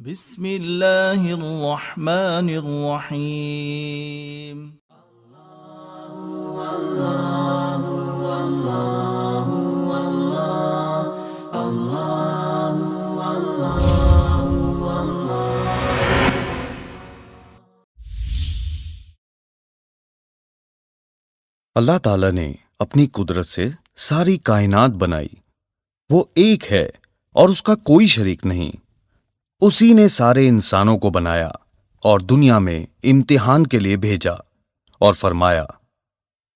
بسم اللہ الرحمن الرحیم۔ اللہ تعالیٰ نے اپنی قدرت سے ساری کائنات بنائی۔ وہ ایک ہے اور اس کا کوئی شریک نہیں۔ اسی نے سارے انسانوں کو بنایا اور دنیا میں امتحان کے لیے بھیجا، اور فرمایا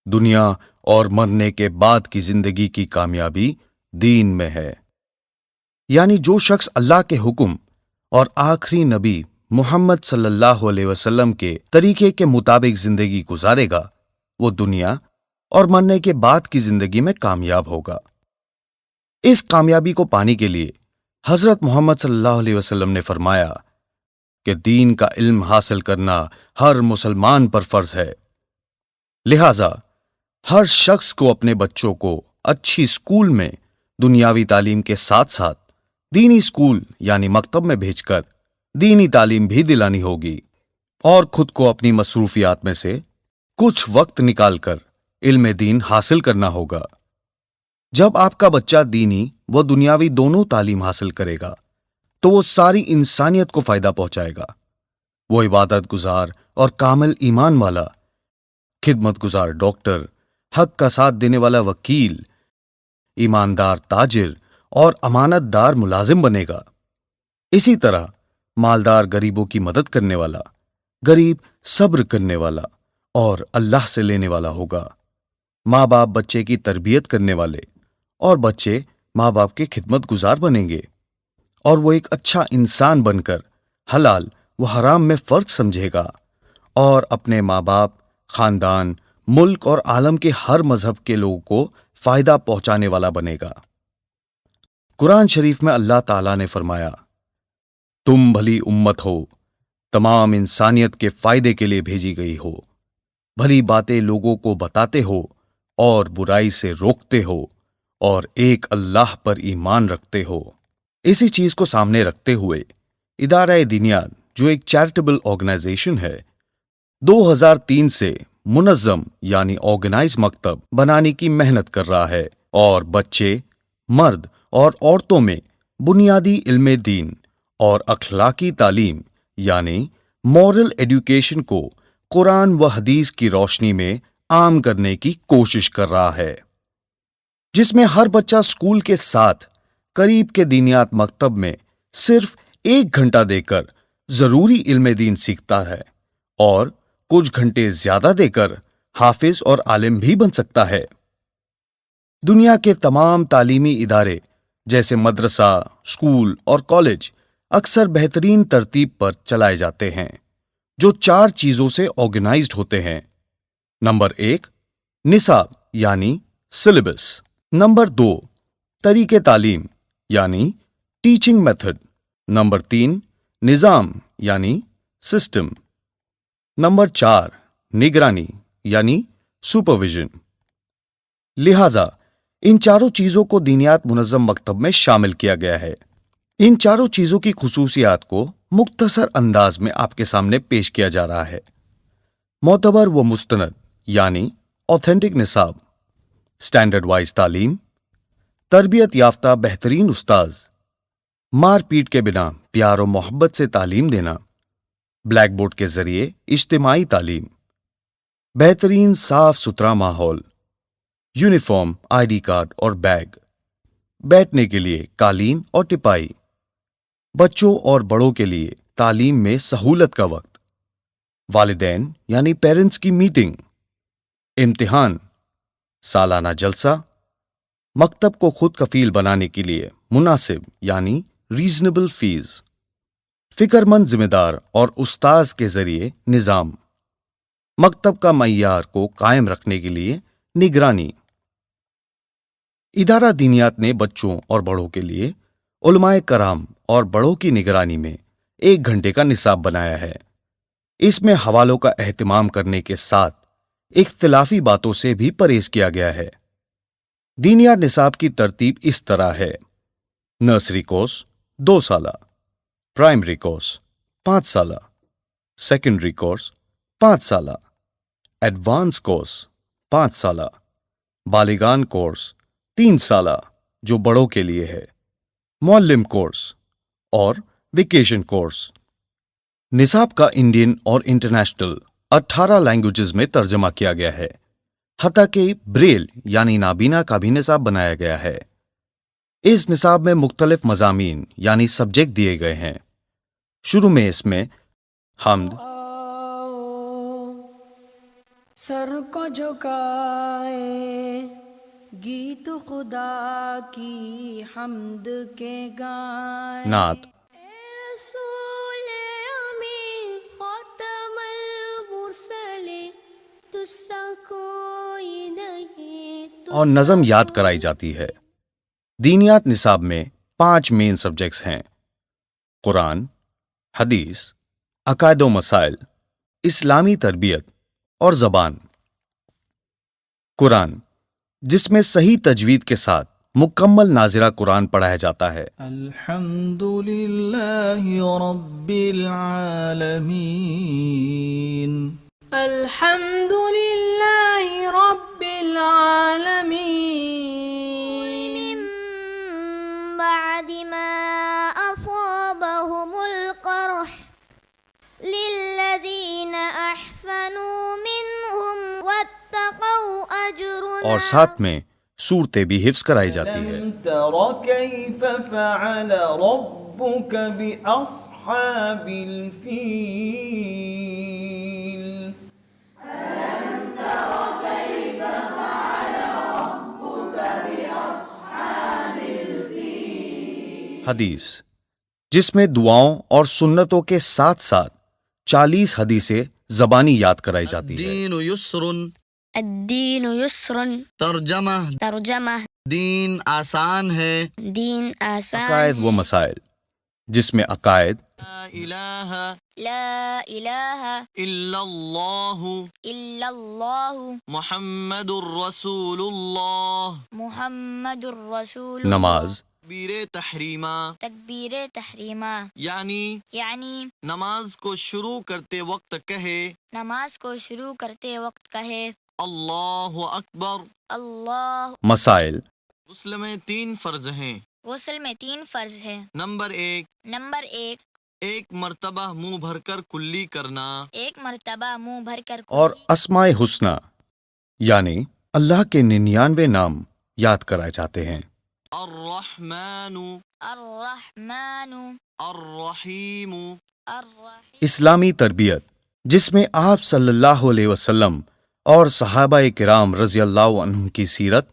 دنیا اور مرنے کے بعد کی زندگی کی کامیابی دین میں ہے۔ یعنی جو شخص اللہ کے حکم اور آخری نبی محمد صلی اللہ علیہ وسلم کے طریقے کے مطابق زندگی گزارے گا، وہ دنیا اور مرنے کے بعد کی زندگی میں کامیاب ہوگا۔ اس کامیابی کو پانے کے لیے حضرت محمد صلی اللہ علیہ وسلم نے فرمایا کہ دین کا علم حاصل کرنا ہر مسلمان پر فرض ہے۔ لہذا ہر شخص کو اپنے بچوں کو اچھی اسکول میں دنیاوی تعلیم کے ساتھ ساتھ دینی اسکول یعنی مکتب میں بھیج کر دینی تعلیم بھی دلانی ہوگی، اور خود کو اپنی مصروفیات میں سے کچھ وقت نکال کر علم دین حاصل کرنا ہوگا۔ جب آپ کا بچہ دینی و دنیاوی دونوں تعلیم حاصل کرے گا تو وہ ساری انسانیت کو فائدہ پہنچائے گا۔ وہ عبادت گزار اور کامل ایمان والا، خدمت گزار ڈاکٹر، حق کا ساتھ دینے والا وکیل، ایماندار تاجر اور امانت دار ملازم بنے گا۔ اسی طرح مالدار غریبوں کی مدد کرنے والا، غریب صبر کرنے والا اور اللہ سے لینے والا ہوگا۔ ماں باپ بچے کی تربیت کرنے والے اور بچے ماں باپ کے خدمت گزار بنیں گے، اور وہ ایک اچھا انسان بن کر حلال و حرام میں فرق سمجھے گا اور اپنے ماں باپ، خاندان، ملک اور عالم کے ہر مذہب کے لوگوں کو فائدہ پہنچانے والا بنے گا۔ قرآن شریف میں اللہ تعالیٰ نے فرمایا، تم بھلی امت ہو، تمام انسانیت کے فائدے کے لیے بھیجی گئی ہو، بھلی باتیں لوگوں کو بتاتے ہو اور برائی سے روکتے ہو، اور ایک اللہ پر ایمان رکھتے ہو۔ اسی چیز کو سامنے رکھتے ہوئے ادارہ دینیات، جو ایک چیریٹیبل آرگنائزیشن ہے، 2003 سے منظم یعنی آرگنائز مکتب بنانے کی محنت کر رہا ہے، اور بچے، مرد اور عورتوں میں بنیادی علم دین اور اخلاقی تعلیم یعنی مورل ایڈوکیشن کو قرآن و حدیث کی روشنی میں عام کرنے کی کوشش کر رہا ہے، جس میں ہر بچہ اسکول کے ساتھ قریب کے دینیات مکتب میں صرف 1 گھنٹہ دے کر ضروری علم دین سیکھتا ہے، اور کچھ گھنٹے زیادہ دے کر حافظ اور عالم بھی بن سکتا ہے۔ دنیا کے تمام تعلیمی ادارے جیسے مدرسہ، اسکول اور کالج اکثر بہترین ترتیب پر چلائے جاتے ہیں، جو 4 چیزوں سے آرگنائزڈ ہوتے ہیں۔ نمبر 1، نصاب یعنی سلیبس۔ نمبر 2، طریقے تعلیم یعنی ٹیچنگ میتھڈ۔ نمبر 3، نظام یعنی سسٹم۔ نمبر 4، نگرانی یعنی سپرویژن۔ لہذا ان 4 چیزوں کو دینیات منظم مکتب میں شامل کیا گیا ہے۔ ان 4 چیزوں کی خصوصیات کو مختصر انداز میں آپ کے سامنے پیش کیا جا رہا ہے۔ معتبر و مستند یعنی اوتھینٹک نصاب، سٹینڈرڈ وائز تعلیم، تربیت یافتہ بہترین استاذ، مار پیٹ کے بنا پیار و محبت سے تعلیم دینا، بلیک بورڈ کے ذریعے اجتماعی تعلیم، بہترین صاف ستھرا ماحول، یونیفارم، ID کارڈ اور بیگ، بیٹھنے کے لیے قالین اور ٹپائی، بچوں اور بڑوں کے لیے تعلیم میں سہولت کا وقت، والدین یعنی پیرنٹس کی میٹنگ، امتحان، سالانہ جلسہ، مکتب کو خود کفیل بنانے کے لیے مناسب یعنی ریزنیبل فیس، فکر مند ذمہ دار اور استاذ کے ذریعے نظام، مکتب کا معیار کو قائم رکھنے کے لیے نگرانی۔ ادارہ دینیات نے بچوں اور بڑوں کے لیے علماء کرام اور بڑوں کی نگرانی میں 1 گھنٹے کا نصاب بنایا ہے۔ اس میں حوالوں کا اہتمام کرنے کے ساتھ اختلافی باتوں سے بھی پرہیز کیا گیا ہے۔ دینیات نصاب کی ترتیب اس طرح ہے: نرسری کورس 2 سالہ، پرائمری کورس 5 سالہ، سیکنڈری کورس 5 سالہ، ایڈوانس کورس 5 سالہ، بالغان کورس 3 سالہ جو بڑوں کے لیے ہے، معلم کورس اور ویکیشن کورس۔ نصاب کا انڈین اور انٹرنیشنل 18 لینگویجز میں ترجمہ کیا گیا ہے، حتیٰ کہ بریل یعنی نابینا کا بھی نصاب بنایا گیا ہے۔ اس نصاب میں مختلف مضامین یعنی سبجیکٹ دیے گئے ہیں۔ شروع میں اس میں حمد، سر کو جھکائے گیت خدا کی حمد کے گائے، نعت، رسول امی خاتم المرسلین، تجھ سا کوئی نہیں، اور نظم یاد کرائی جاتی ہے۔ دینیات نصاب میں 5 مین سبجیکٹس ہیں: قرآن، حدیث، عقائد و مسائل، اسلامی تربیت اور زبان۔ قرآن، جس میں صحیح تجوید کے ساتھ مکمل ناظرہ قرآن پڑھایا جاتا ہے۔ الحمد للہ رب العالمین، الحمد للہ رب العالمین، من بعد ما أصابهم القرح للذین احسنوا منهم واتقوا اجر، اور ساتھ میں صورتیں بھی حفظ کرائی جاتی ہے۔ لم تر کیف فعل ربک باصحاب الفیل، حدیث، جس میں دعاؤں اور سنتوں کے ساتھ ساتھ 40 حدیثیں زبانی یاد کرائی جاتی ہے۔ دین یسر، الدین یسر، ترجمہ، ترجمہ، دین آسان ہے، دین آسان، عقائد و مسائل، جس میں عقائد، لا الہ لا الہ الا اللہ، الا اللہ، محمد الرسول اللہ، محمد الرسول، نماز، تکبیر تحریمہ، تکبیر تحریمہ، یعنی نماز کو شروع کرتے وقت کہے نماز کو شروع کرتے وقت کہے اللہ اکبر۔ اللہ۔ مسائل، غسل میں 3 فرض ہیں۔ غسل میں 3 فرض ہے۔ نمبر 1، نمبر 1، ایک مرتبہ منہ بھر کر کلی کرنا، ایک مرتبہ منہ بھر کر اور اسماء حسنی یعنی اللہ کے 99 نام یاد کرائے جاتے ہیں۔ الرحمن، الرحمن، الرحیم، الرحیم۔ اسلامی تربیت، جس میں آپ صلی اللہ علیہ وسلم اور صحابہ کرام رضی اللہ عنہم کی سیرت،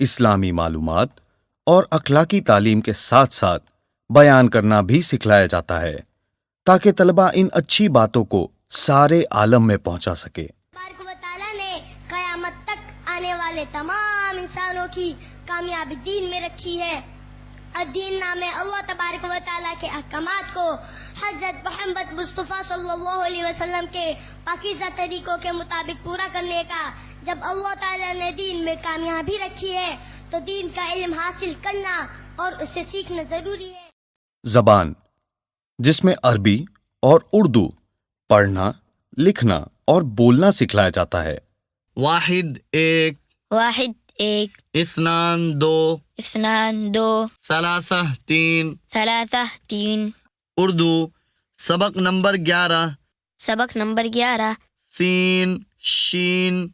اسلامی معلومات اور اخلاقی تعلیم کے ساتھ ساتھ بیان کرنا بھی سکھلایا جاتا ہے تاکہ طلبہ ان اچھی باتوں کو سارے عالم میں پہنچا سکے۔ تبارک و تعالیٰ نے قیامت تک آنے والے تمام انسانوں کی کامیابی دین میں رکھی ہے۔ الدین نام ہے اللہ تبارک و تعالیٰ کے احکامات کو حضرت محمد مصطفیٰ صلی اللہ علیہ وسلم کے پاکیزہ طریقوں کے مطابق پورا کرنے کا۔ جب اللہ تعالیٰ نے دین میں کامیابی رکھی ہے تو دین کا علم حاصل کرنا اور اسے سیکھنا ضروری ہے۔ زبان، جس میں عربی اور اردو پڑھنا، لکھنا اور بولنا سکھلایا جاتا ہے۔ واحد 1، واحد 1، اثنان 2، اثنان 2، ثلاثہ 3۔ ثلاثہ 3۔ اردو سبق نمبر 11، سبق نمبر 11، سین، شین،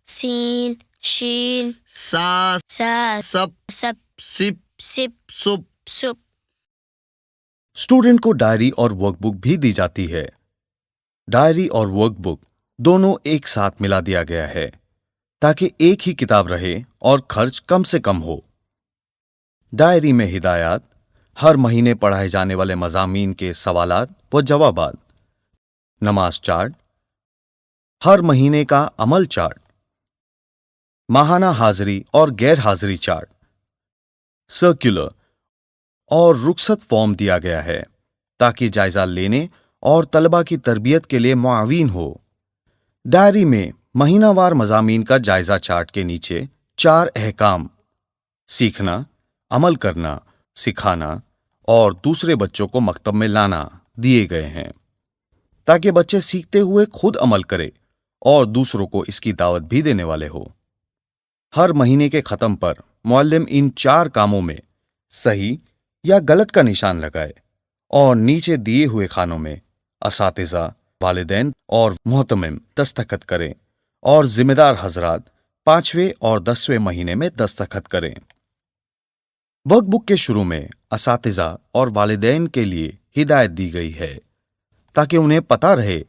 سین، شین، سا، سا، سب، سب، سپ، سپ، سپ۔ سپ۔ اسٹوڈنٹ کو ڈائری اور ورک بک بھی دی جاتی ہے۔ ڈائری اور ورک بک دونوں ایک ساتھ ملا دیا گیا ہے تاکہ ایک ہی کتاب رہے اور خرچ کم سے کم ہو۔ ڈائری میں ہدایات، ہر مہینے پڑھائے جانے والے مضامین کے سوالات و جوابات، نماز چارٹ، ہر مہینے کا عمل چارٹ، ماہانہ حاضری اور غیر حاضری چارٹ، سرکولر اور رخصت فارم دیا گیا ہے تاکہ جائزہ لینے اور طلبہ کی تربیت کے لیے معاون ہو۔ ڈائری میں مہینہ وار مضامین کا جائزہ چارٹ کے نیچے 4 احکام: سیکھنا، عمل کرنا، سکھانا اور دوسرے بچوں کو مکتب میں لانا دیے گئے ہیں تاکہ بچے سیکھتے ہوئے خود عمل کرے اور دوسروں کو اس کی دعوت بھی دینے والے ہو۔ ہر مہینے کے ختم پر معلم ان 4 کاموں میں صحیح یا غلط کا نشان لگائے اور نیچے دیے ہوئے خانوں میں اساتذہ، والدین اور محتمم دستخط کریں اور ذمہ دار حضرات 5ویں اور 10ویں مہینے میں دستخط کریں۔ ورک بک کے شروع میں اساتذہ اور والدین کے لیے ہدایت دی گئی ہے تاکہ انہیں پتہ رہے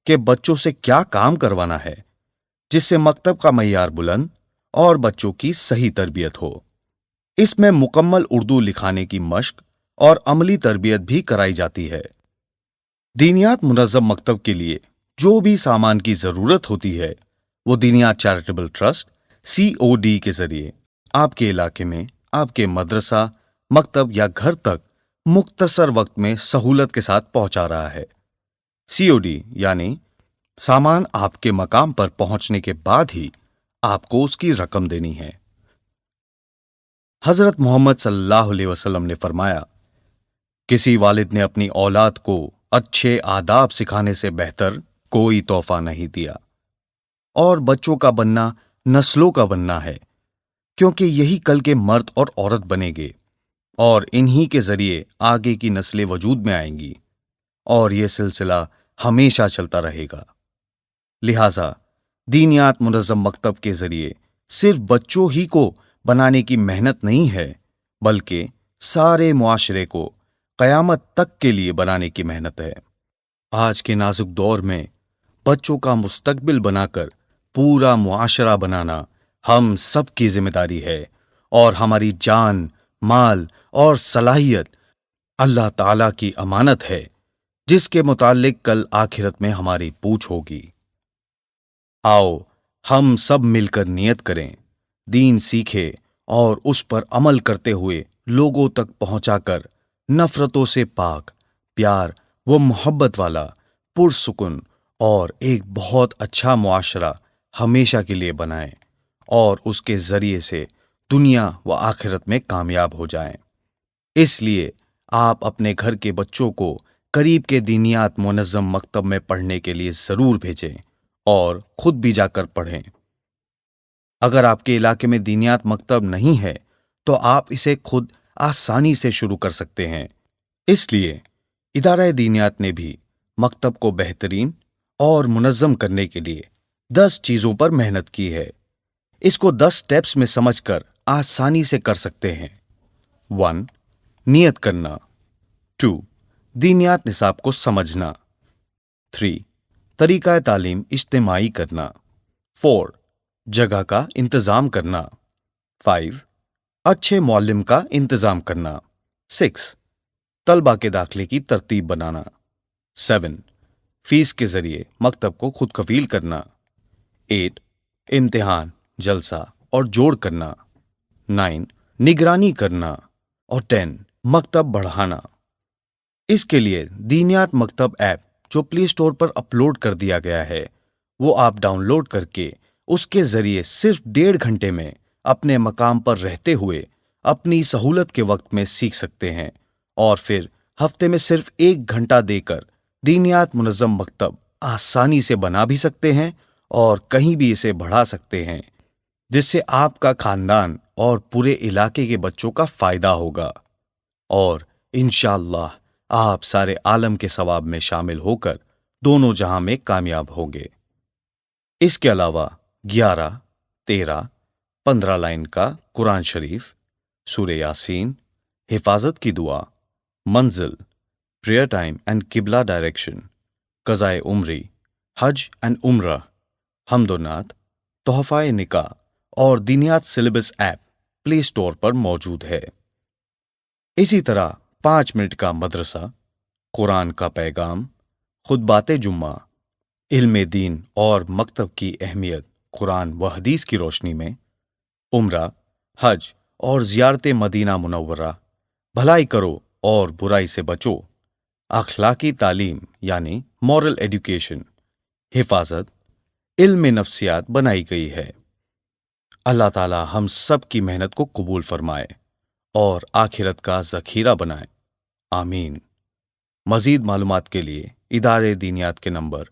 کہ بچوں سے کیا کام کروانا ہے، جس سے مکتب کا معیار بلند اور بچوں کی صحیح تربیت ہو۔ اس میں مکمل اردو لکھانے کی مشق اور عملی تربیت بھی کرائی جاتی ہے۔ دینیات منظم مکتب کے لیے جو بھی سامان کی ضرورت ہوتی ہے وہ دینیات چیریٹیبل ٹرسٹ COD کے ذریعے آپ کے علاقے میں آپ کے مدرسہ، مکتب یا گھر تک مختصر وقت میں سہولت کے ساتھ پہنچا رہا ہے۔ COD یعنی سامان آپ کے مقام پر پہنچنے کے بعد ہی آپ کو اس کی رقم دینی ہے۔ حضرت محمد صلی اللہ علیہ وسلم نے فرمایا، کسی والد نے اپنی اولاد کو اچھے آداب سکھانے سے بہتر کوئی تحفہ نہیں دیا، اور بچوں کا بننا نسلوں کا بننا ہے، کیونکہ یہی کل کے مرد اور عورت بنیں گے اور انہی کے ذریعے آگے کی نسلیں وجود میں آئیں گی، اور یہ سلسلہ ہمیشہ چلتا رہے گا۔ لہٰذا دینیات منظم مکتب کے ذریعے صرف بچوں ہی کو بنانے کی محنت نہیں ہے، بلکہ سارے معاشرے کو قیامت تک کے لیے بنانے کی محنت ہے۔ آج کے نازک دور میں بچوں کا مستقبل بنا کر پورا معاشرہ بنانا ہم سب کی ذمہ داری ہے، اور ہماری جان، مال اور صلاحیت اللہ تعالیٰ کی امانت ہے، جس کے متعلق کل آخرت میں ہماری پوچھ ہوگی۔ آؤ ہم سب مل کر نیت کریں، دین سیکھے اور اس پر عمل کرتے ہوئے لوگوں تک پہنچا کر نفرتوں سے پاک، پیار و محبت والا، پرسکون اور ایک بہت اچھا معاشرہ ہمیشہ کے لیے بنائیں، اور اس کے ذریعے سے دنیا و آخرت میں کامیاب ہو جائیں۔ اس لیے آپ اپنے گھر کے بچوں کو قریب کے دینیات منظم مکتب میں پڑھنے کے لیے ضرور بھیجیں اور خود بھی جا کر پڑھیں۔ اگر آپ کے علاقے میں دینیات مکتب نہیں ہے تو آپ اسے خود آسانی سے شروع کر سکتے ہیں۔ اس لیے ادارہ دینیات نے بھی مکتب کو بہترین اور منظم کرنے کے لیے 10 چیزوں پر محنت کی ہے۔ اس کو 10 سٹیپس میں سمجھ کر آسانی سے کر سکتے ہیں۔ 1. نیت کرنا۔ 2. دینیات نصاب کو سمجھنا۔ 3. طریقہ تعلیم اجتماعی کرنا۔ 4. جگہ کا انتظام کرنا۔ 5. اچھے معلم کا انتظام کرنا۔ 6. طلبہ کے داخلے کی ترتیب بنانا۔ 7. فیس کے ذریعے مکتب کو خود کفیل کرنا۔ 8. امتحان، جلسہ اور جوڑ کرنا۔ 9. نگرانی کرنا۔ اور 10. مکتب بڑھانا۔ اس کے لیے دینیات مکتب ایپ جو پلے اسٹور پر اپلوڈ کر دیا گیا ہے، وہ آپ ڈاؤن لوڈ کر کے اس کے ذریعے صرف 1.5 گھنٹے میں اپنے مقام پر رہتے ہوئے اپنی سہولت کے وقت میں سیکھ سکتے ہیں، اور پھر ہفتے میں صرف 1 گھنٹہ دے کر دینیات منظم مکتب آسانی سے بنا بھی سکتے ہیں اور کہیں بھی اسے بڑھا سکتے ہیں، جس سے آپ کا خاندان اور پورے علاقے کے بچوں کا فائدہ ہوگا، اور انشاءاللہ آپ سارے عالم کے ثواب میں شامل ہو کر دونوں جہاں میں کامیاب ہوں گے۔ اس کے علاوہ 11، 13، 15 لائن کا قرآن شریف، سورہ یاسین، حفاظت کی دعا، منزل، پریئر ٹائم اینڈ قبلہ ڈائریکشن، قضائے عمری، حج اینڈ عمرہ، حمد و نعت، تحفہ نکاح اور دینیات سلیبس ایپ پلے اسٹور پر موجود ہے۔ اسی طرح 5 منٹ کا مدرسہ، قرآن کا پیغام، خطبات جمعہ، علم دین اور مکتب کی اہمیت قرآن و حدیث کی روشنی میں، عمرہ، حج اور زیارت مدینہ منورہ، بھلائی کرو اور برائی سے بچو، اخلاقی تعلیم یعنی مورل ایڈوکیشن، حفاظت، علم نفسیات بنائی گئی ہے۔ اللہ تعالی ہم سب کی محنت کو قبول فرمائے اور آخرت کا ذخیرہ بنائے۔ آمین۔ مزید معلومات کے لیے ادارے دینیات کے نمبر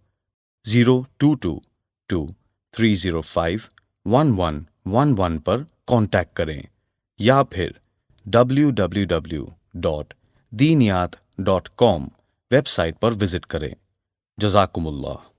0222-305-1111 پر کانٹیکٹ کریں یا پھر www.diniyat.com ویب سائٹ پر وزٹ کریں۔ جزاکم اللہ۔